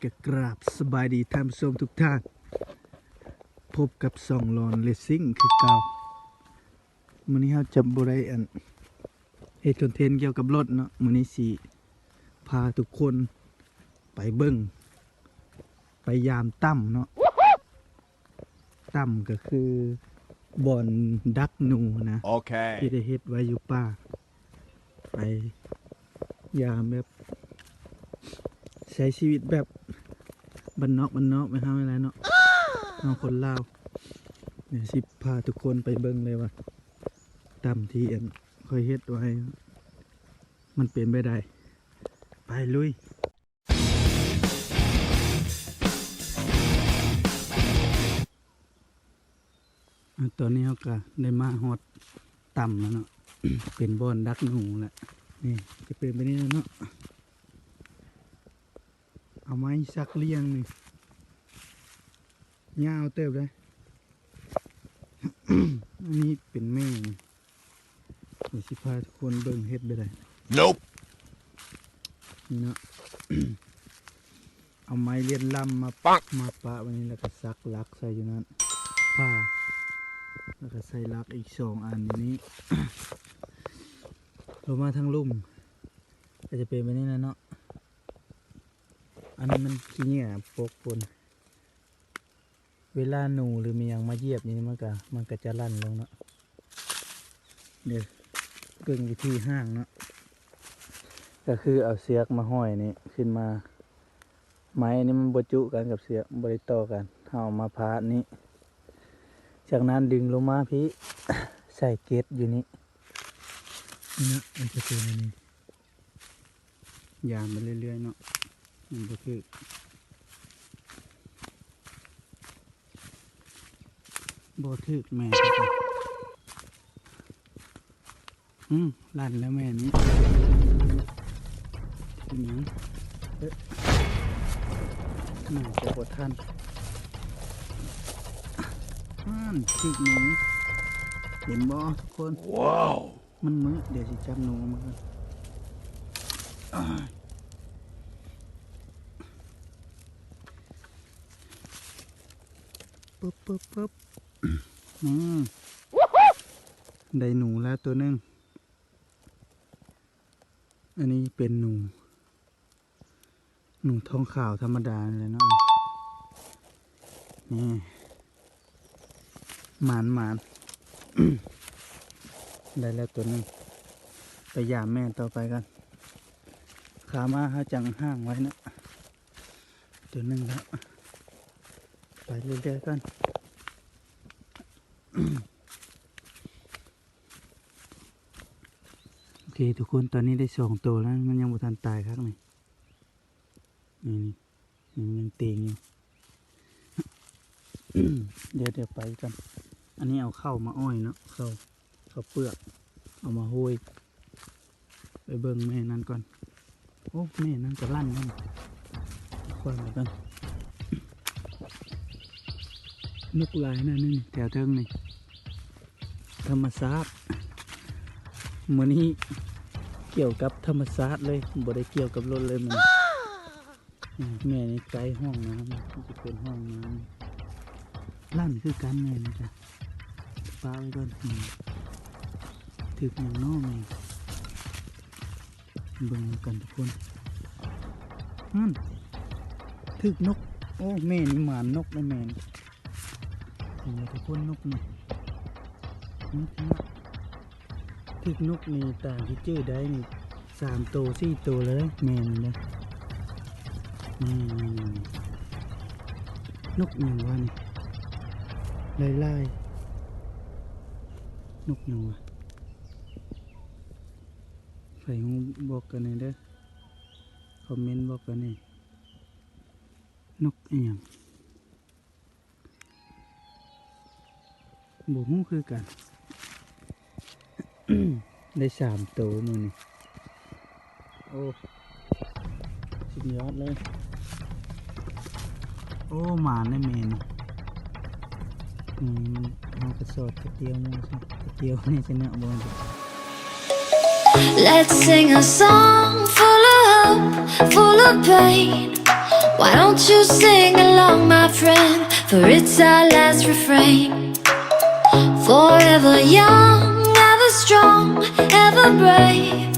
ก็กราบสบายดีท่านผู้ชมทุกท่านพบกับส่องลอนเลสซิ่งคือเก่ามื้อนี้เราจะบ่ได้เฮ็ดคอนเทนต์เกี่ยวกับรถเนาะมื้อนี้สิพาทุกคนไปเบิ่งไปยามตั้มเนาะตั้มก็คือบ่อนดักหนูนะ Okay. ที่ได้เฮ็ดไว้อยู่ป่าไปยามแบบใช้ชีวิตแบบบ้านนอกไม่ทำอะไรเนาะน้องคนลาวเดี๋ยวสิพาทุกคนไปเบิ่งเลยว่าตามที่ค่อยเฮ็ดไว้มันเป็นไปได้ไปลุยตอนนี้เขาก็ได้มาฮอดต่ำแล้วเนาะ เป็นบ่อนดักหนูแหละนี่จะเป็นไปนี่แล้วเนาะเอาไม้ซักเลี้ยงนี่ยาวเติบเลย อันนี้เป็นแม่นี่เดี๋ยวสิพาทุกคนเบิ่งเฮ็ดไปได้ Nope. นี่เนาะ เอาไม้เลียนลำมาปักมาปะวันนี้แล้วก็ซักลักใส่อยู่นั้นผ้าแล้วก็ใส่ลักอีก2 อันอยู่นี้ เรามาทางลุ่มก็จะเป็นไปนี่นะเนาะอันนี้มันขี้เหนี่ยปกปนเวลาหนูหรือมีอย่างมาเหยียบอย่างนี้มันก็จะลั่นลงเนาะเดี๋ยวเกินวิธีห้างเนาะก็คือเอาเสือกมาห้อยนี่ขึ้นมาไม้อันนี้มันบรรจุกันกับเสือกบริต่อกันเอามาพาดนี้จากนั้นดึงลงมาพี่ ใส่เกตอยู่นี่นี่นะมันจะเป็นอันนี้ยามไปเรื่อยๆเนาะมันก็คือโบทึกแม่ลั่นแล้วแม่นี้ทีนี้น่าจะบดทันทึกหนูเห็นบ่ทุกคน ว้าว มันมืดเดี๋ยวสิจับหนูมากันปึ๊บได้หนูแล้วตัวนึงอันนี้เป็นหนูทองขาวธรรมดาเลยเนาะนี่หมาน ได้แล้วตัวนึงไปยามแม่ต่อไปกันขามาเขาจังห้างไว้นะตัวนึงแล้วไปเรื่อยๆกัน โอเคทุกคนตอนนี้ได้2 ตัวแล้วมันยังบ่ทันตายครับนี่ยังเตียงอยู่ เดี๋ยวไปกันอันนี้เอาเข้ามาอ้อยเนาะเข้าเปลือกเอามาโหยไปเบิ่งแม่นั่นก่อนโอ้แม่นั่นจะลั่นนั่นค่อยมากันนกลายนั่นนี่แถวเทิงนี่ธรรมศาสตร์มื้อนี้เกี่ยวกับธรรมศาสตร์เลยบ่ได้เกี่ยวกับรถเลยมันแม่นี่ไกลห้องน้ำจะเป็นห้องน้ำลั่นคือกันแม่นี่จ้ะปาไว้ก่อนถึกอย่างน้อแม่เบิ่งกันทุกคนถึกนกโอ้แม่นี่หมานนกนะแม่นี่ทุกคนนกนี่ถึกนกนี่ต่างที่เจอได้นี่3 ตัว 4 ตัวเลยแม่นี่นะนกหนึ่งวะนี่ไล่นกหนึ่งวะใส่หูบอกกันเลยเด้อคอมเมนต์บอกกันนี่นกเอียงบุหูคือกัน ได้3 ตัวมือนี่โอ้สุดยอดเลยโอ้หมาในเมนมันเอากระสอบกระเตียวนี่สิกระเตียวนี่จะเนื้อบอล Let's sing a song full of hope, full of pain. Why don't you sing along, my friend? For it's our last refrain. Forever young, ever strong, ever brave.